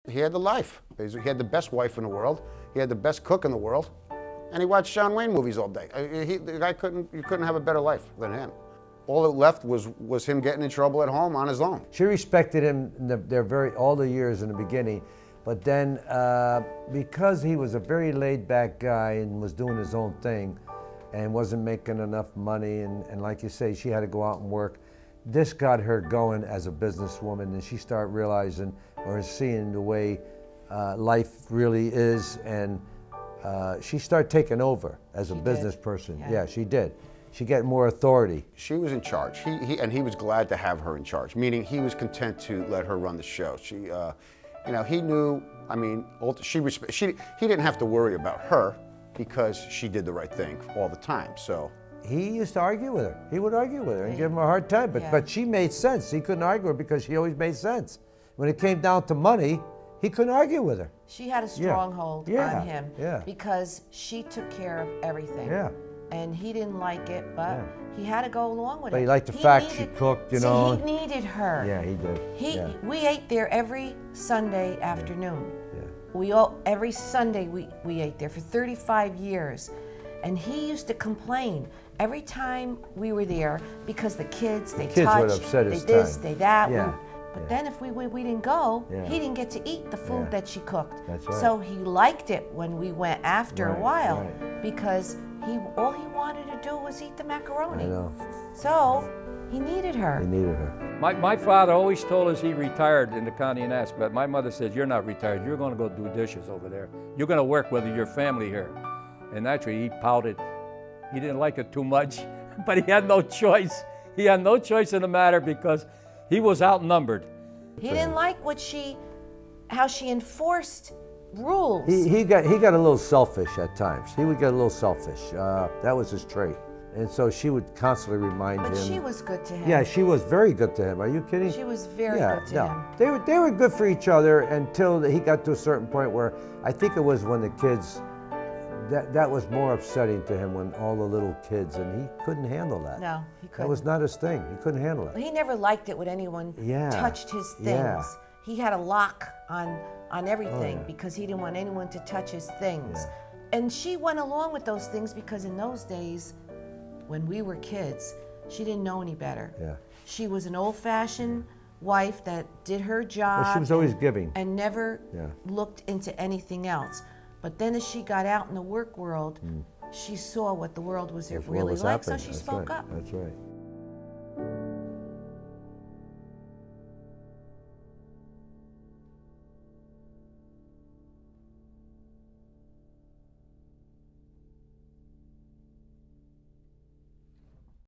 He had the life. He had the best wife in the world. He had the best cook in the world. And he watched John Wayne movies all day. The guy you couldn't have a better life than him. All that left was him getting in trouble at home on his own. She respected him all the years in the beginning, but then because he was a very laid-back guy and was doing his own thing and wasn't making enough money, and like you say, she had to go out and work, this got her going as a businesswoman, and she started realizing or seeing the way life really is, and she started taking over as a business person. Yeah, she did. She got more authority. She was in charge. He was glad to have her in charge, meaning he was content to let her run the show. She, he knew. I mean, he didn't have to worry about her because she did the right thing all the time. So he used to argue with her. He would argue with her and give him a hard time, but she made sense. He couldn't argue with her because she always made sense. When it came down to money, he couldn't argue with her. She had a stronghold on him because she took care of everything. Yeah. And he didn't like it, but he had to go along with it. But he liked the fact she cooked, you know. See, he needed her. Yeah, he did. We ate there every Sunday afternoon. Every Sunday we ate there for 35 years. And he used to complain every time we were there because the kids, they touched, would upset his they this, time. they that. Yeah. But then if we didn't go, he didn't get to eat the food that she cooked. That's right. So he liked it when we went after a while because all he wanted to do was eat the macaroni. I know. So he needed her. He needed her. My father always told us he retired in the county and asked, but my mother says, you're not retired. You're going to go do dishes over there. You're going to work with your family here. And actually, he pouted. He didn't like it too much, but he had no choice. He had no choice in the matter because he was outnumbered. He didn't like how she enforced rules. He got a little selfish at times. He would get a little selfish. That was his trait. And so she would constantly remind him. But she was good to him. Yeah, she was very good to him. Are you kidding? She was very good to him. They were good for each other until he got to a certain point where I think it was when the kids, that was more upsetting to him, when all the little kids, and he couldn't handle that. No, he couldn't. That was not his thing. He couldn't handle it. He never liked it when anyone touched his things. Yeah. He had a lock on everything because he didn't want anyone to touch his things. Yeah. And she went along with those things because in those days, when we were kids, she didn't know any better. Yeah. She was an old-fashioned wife that did her job. Well, she was always giving. And never looked into anything else. But then as she got out in the work world, she saw what the world was really like, so she spoke up. That's right.